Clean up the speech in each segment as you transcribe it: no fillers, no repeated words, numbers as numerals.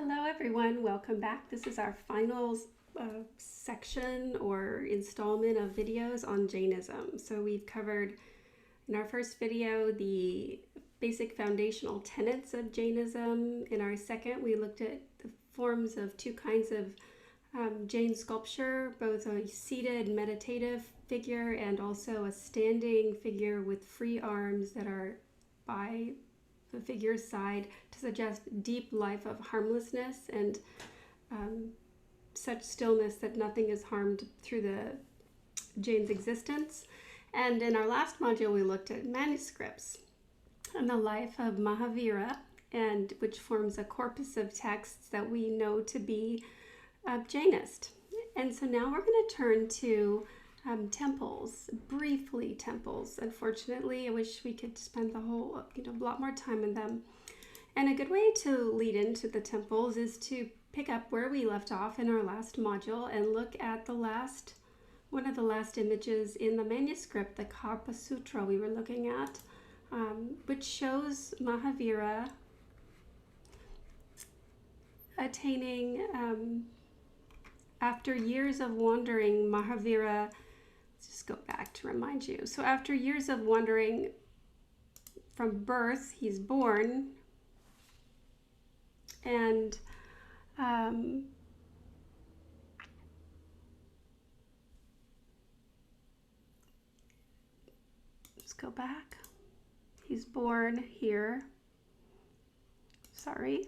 Hello everyone, welcome back. This is our final section or installment of videos on Jainism. So we've covered in our first video the basic foundational tenets of Jainism. In our second, we looked at the forms of two kinds of Jain sculpture, both a seated meditative figure and also a standing figure with free arms that are by the figure's side to suggest deep life of harmlessness and such stillness that nothing is harmed through the Jain's existence. And in our last module, we looked at manuscripts and the life of Mahavira, and which forms a corpus of texts that we know to be Jainist. And so now we're going to turn to temples, briefly temples. Unfortunately, I wish we could spend the whole, a lot more time in them. And a good way to lead into the temples is to pick up where we left off in our last module and look at one of the last images in the manuscript, the Karpa Sutra we were looking at, which shows Mahavira attaining, after years of wandering, Mahavira, let's just go back to remind you. So after years of wandering from birth, he's born, and let's go back. He's born here. Sorry.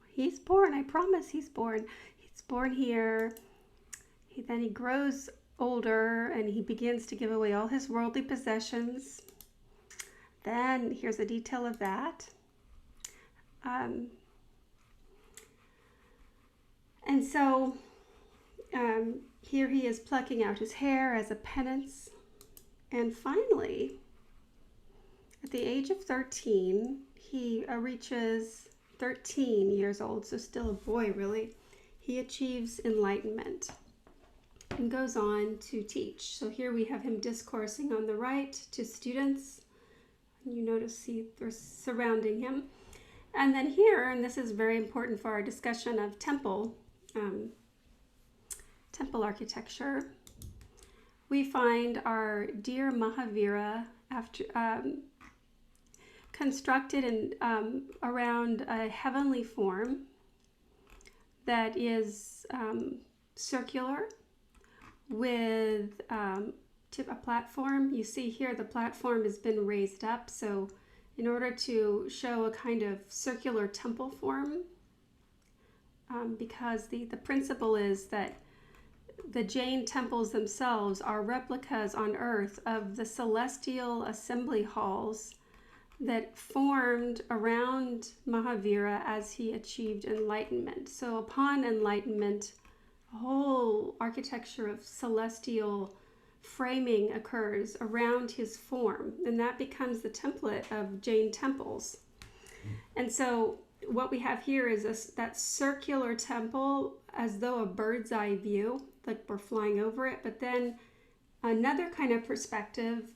He's born, I promise he's born. He's born here. Then he grows older and he begins to give away all his worldly possessions. Then here's a detail of that. And so here he is plucking out his hair as a penance. And finally, at the age of 13, he reaches 13 years old, so still a boy really. He achieves enlightenment and goes on to teach. So here we have him discoursing on the right to students. You notice they're surrounding him. And then here, and this is very important for our discussion of temple architecture, we find our dear Mahavira after constructed in around a heavenly form that is circular with a platform. You see here the platform has been raised up, so in order to show a kind of circular temple form, because the principle is that the Jain temples themselves are replicas on earth of the celestial assembly halls that formed around Mahavira as he achieved enlightenment. So upon enlightenment, a whole architecture of celestial framing occurs around his form, and that becomes the template of Jain temples. And so what we have here is that circular temple as though a bird's eye view, like we're flying over it, but then another kind of perspective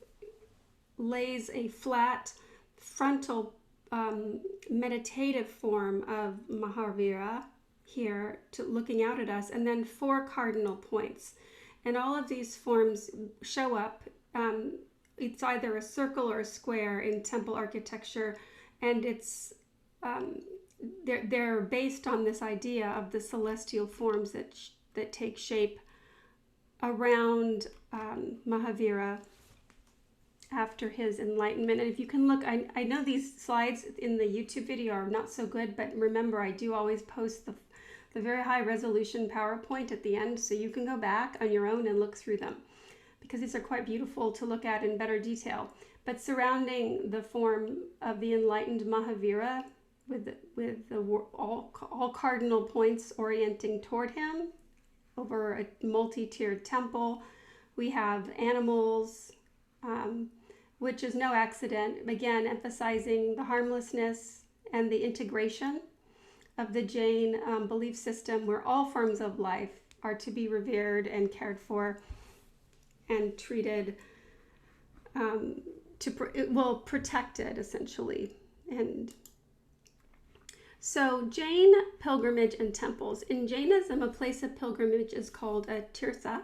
lays a flat frontal meditative form of Mahavira here looking out at us, and then 4 cardinal points. And all of these forms show up. It's either a circle or a square in temple architecture, and it's they're based on this idea of the celestial forms that take shape around Mahavira after his enlightenment. And if you can look, I know these slides in the YouTube video are not so good, but remember, I do always post the very high resolution PowerPoint at the end, so you can go back on your own and look through them, because these are quite beautiful to look at in better detail. But surrounding the form of the enlightened Mahavira with all cardinal points orienting toward him over a multi-tiered temple, we have animals, which is no accident, again emphasizing the harmlessness and the integration of the Jain belief system, where all forms of life are to be revered and cared for and treated, protected essentially. And So Jain pilgrimage and temples. In Jainism, a place of pilgrimage is called a tirtha,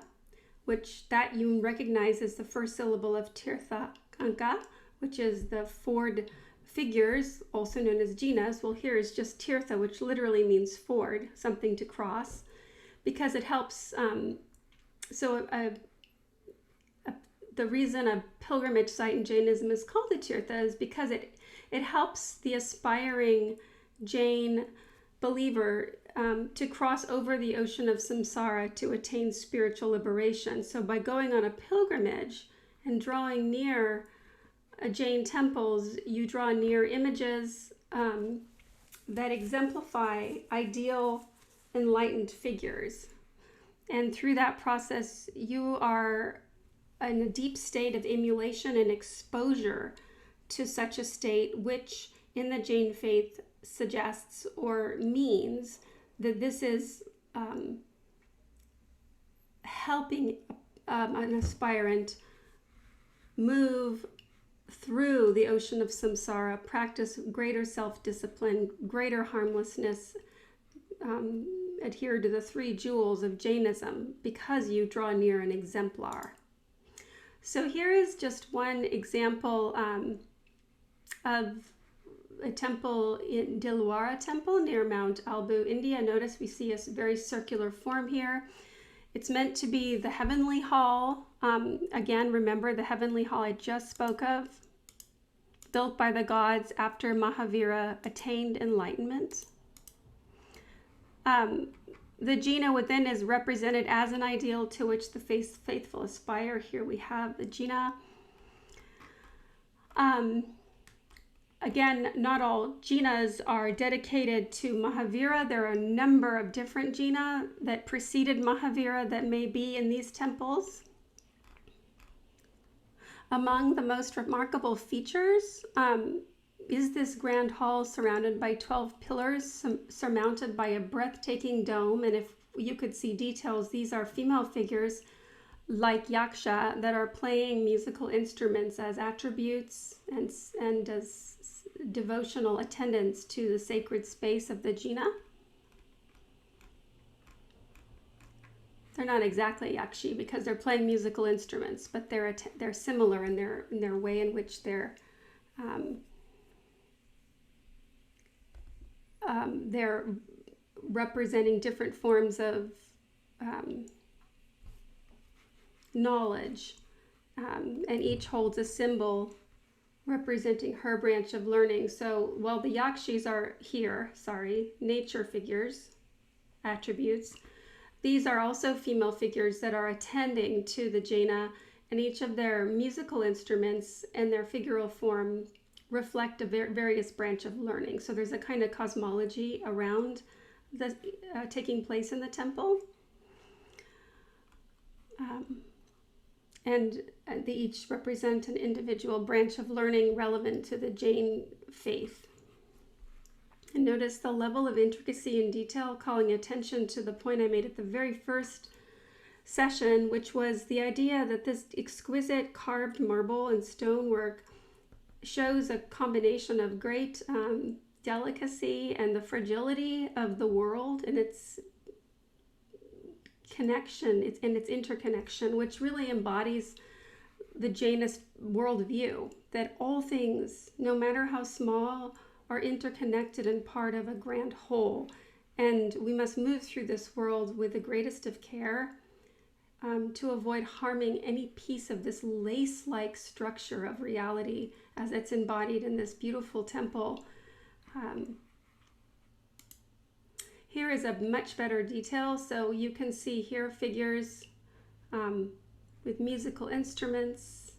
which that you recognize as the first syllable of tirtha kanka, which is the ford figures, also known as jinas. Well, here is just tirtha, which literally means ford, something to cross, because it helps. The reason a pilgrimage site in Jainism is called a tirtha is because it helps the aspiring Jain believer to cross over the ocean of samsara to attain spiritual liberation. So by going on a pilgrimage and drawing near Jain temples, you draw near images that exemplify ideal enlightened figures. And through that process, you are in a deep state of emulation and exposure to such a state, which in the Jain faith suggests or means that this is helping an aspirant move through the ocean of samsara, practice greater self-discipline, greater harmlessness, adhere to the 3 jewels of Jainism, because you draw near an exemplar. So here is just one example of a temple in Dilwara Temple near Mount Albu, India. Notice we see a very circular form here. It's meant to be the heavenly hall. Again, remember the heavenly hall I just spoke of, built by the gods after Mahavira attained enlightenment. The jina within is represented as an ideal to which the faithful aspire. Here we have the jina. Again, not all jinas are dedicated to Mahavira. There are a number of different jina that preceded Mahavira that may be in these temples. Among the most remarkable features is this grand hall surrounded by 12 pillars surmounted by a breathtaking dome. And if you could see details, these are female figures like yaksha that are playing musical instruments as attributes and as devotional attendants to the sacred space of the jina. They're not exactly yakshi because they're playing musical instruments, but they're similar in their way in which they're representing different forms of knowledge, and each holds a symbol representing her branch of learning. So while the yakshis are here, nature figures, attributes, these are also female figures that are attending to the Jaina, and each of their musical instruments and their figural form reflect a various branch of learning. So there's a kind of cosmology around the taking place in the temple. And they each represent an individual branch of learning relevant to the Jain faith. And notice the level of intricacy and detail, calling attention to the point I made at the very first session, which was the idea that this exquisite carved marble and stonework shows a combination of great delicacy and the fragility of the world and its connection and its interconnection, which really embodies the Jainist worldview, that all things, no matter how small, are interconnected and part of a grand whole. And we must move through this world with the greatest of care to avoid harming any piece of this lace-like structure of reality as it's embodied in this beautiful temple. Here is a much better detail. So you can see here figures with musical instruments.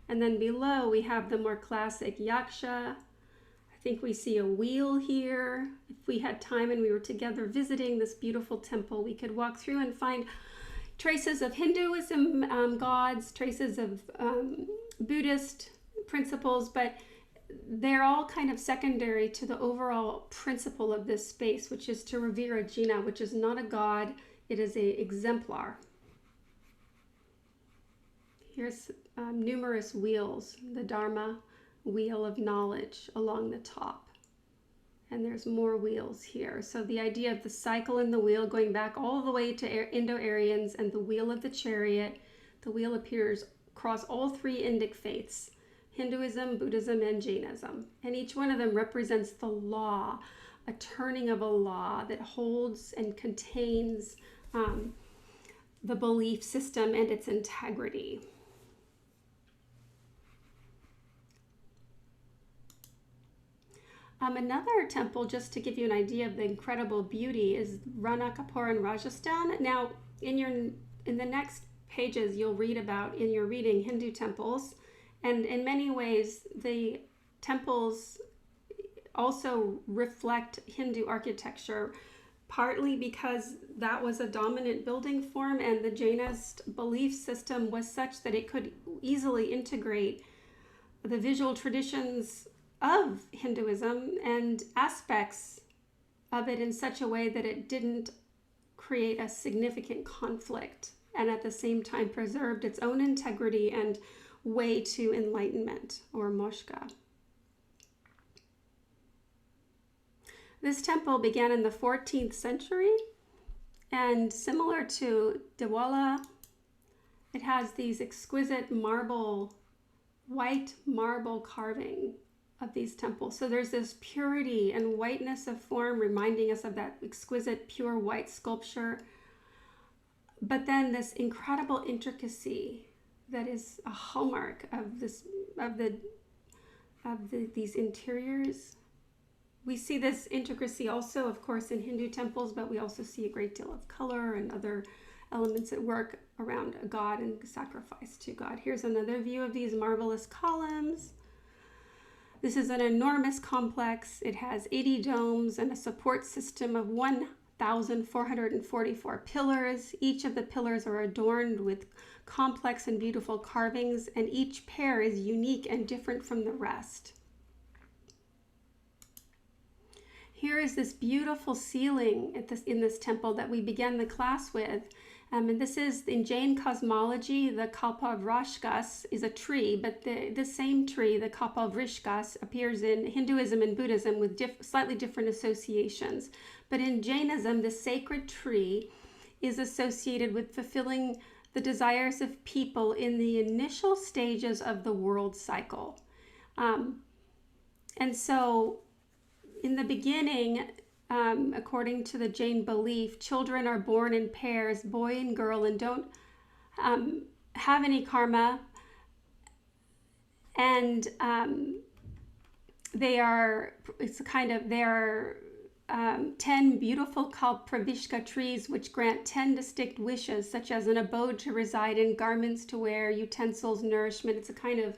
And then below we have the more classic yaksha. I think we see a wheel here. If we had time and we were together visiting this beautiful temple, we could walk through and find traces of Hinduism gods, traces of Buddhist principles, but they're all kind of secondary to the overall principle of this space, which is to revere a jina, which is not a god, it is an exemplar. Here's numerous wheels, the Dharma wheel of knowledge along the top. And there's more wheels here. So the idea of the cycle and the wheel going back all the way to Indo-Aryans and the wheel of the chariot. The wheel appears across all three Indic faiths, Hinduism, Buddhism, and Jainism. And each one of them represents the law, a turning of a law that holds and contains the belief system and its integrity. Another temple, just to give you an idea of the incredible beauty, is Ranakapur in Rajasthan. Now, in the next pages, you'll read about, in your reading, Hindu temples. And in many ways, the temples also reflect Hindu architecture, partly because that was a dominant building form, and the Jainist belief system was such that it could easily integrate the visual traditions of Hinduism and aspects of it in such a way that it didn't create a significant conflict, and at the same time preserved its own integrity and way to enlightenment, or moksha. This temple began in the 14th century, and similar to Dewala, it has these exquisite white marble carving of these temples. So there's this purity and whiteness of form, reminding us of that exquisite pure white sculpture, but then this incredible intricacy that is a hallmark of these interiors. We see this intricacy also, of course, in Hindu temples, but we also see a great deal of color and other elements at work around a god and sacrifice to God. Here's another view of these marvelous columns. This is an enormous complex. It has 80 domes and a support system of 1,444 pillars. Each of the pillars are adorned with complex and beautiful carvings, and each pair is unique and different from the rest. Here is this beautiful ceiling in this temple that we began the class with. And this is, in Jain cosmology, the Kalpavrishkas is a tree, but the same tree, the Kalpavrishkas, appears in Hinduism and Buddhism with slightly different associations. But in Jainism, the sacred tree is associated with fulfilling the desires of people in the initial stages of the world cycle. And so in the beginning, according to the Jain belief, children are born in pairs, boy and girl, and don't have any karma. And they are 10 beautiful Kalpravishka trees which grant 10 distinct wishes, such as an abode to reside in, garments to wear, utensils, nourishment. It's a kind of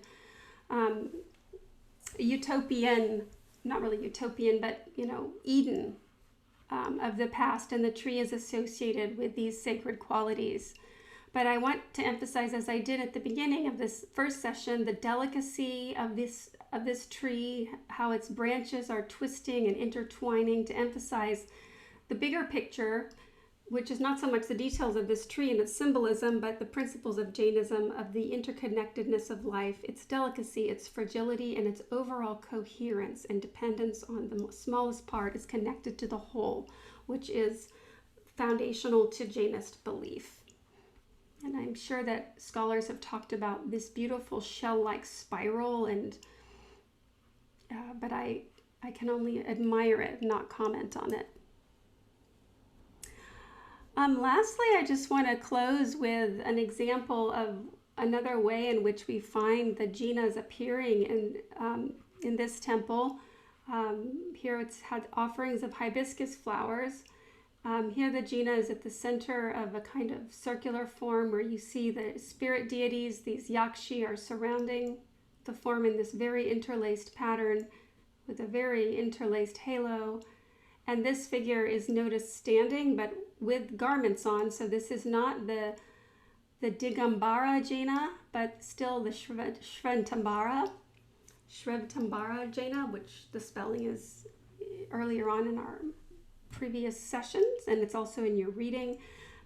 utopian, not really utopian, but, Eden of the past, and the tree is associated with these sacred qualities. But I want to emphasize, as I did at the beginning of this first session, the delicacy of this tree, how its branches are twisting and intertwining, to emphasize the bigger picture, which is not so much the details of this tree and its symbolism, but the principles of Jainism, of the interconnectedness of life, its delicacy, its fragility, and its overall coherence and dependence on the smallest part is connected to the whole, which is foundational to Jainist belief. And I'm sure that scholars have talked about this beautiful shell-like spiral, but I can only admire it, not comment on it. Lastly, I just want to close with an example of another way in which we find the jinas appearing in this temple. Here it's had offerings of hibiscus flowers. Here the jina is at the center of a kind of circular form where you see the spirit deities, these yakshi, are surrounding the form in this very interlaced pattern with a very interlaced halo. And this figure is noticed standing, but with garments on. So this is not the Digambara Jaina, but still the Shvetambara Jaina, which the spelling is earlier on in our previous sessions, and it's also in your reading.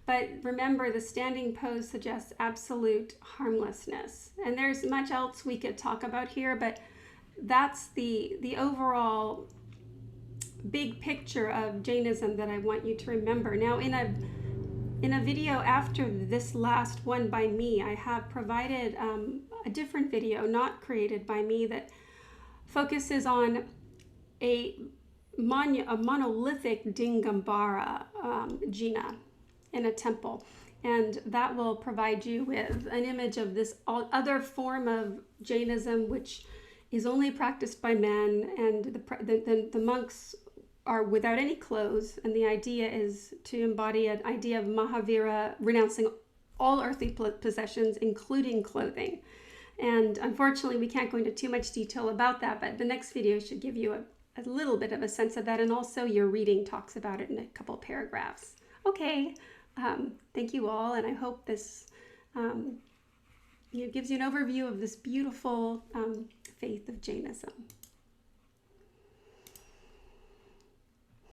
But remember, the standing pose suggests absolute harmlessness. And there's much else we could talk about here, but that's the overall big picture of Jainism that I want you to remember. Now, in a video after this last one by me, I have provided a different video, not created by me, that focuses on a monolithic Dingambara Jina in a temple. And that will provide you with an image of this other form of Jainism, which is only practiced by men, and the monks are without any clothes. And the idea is to embody an idea of Mahavira renouncing all earthly possessions, including clothing. And unfortunately, we can't go into too much detail about that, but the next video should give you a little bit of a sense of that. And also your reading talks about it in a couple paragraphs. Okay. Thank you all, and I hope this gives you an overview of this beautiful faith of Jainism.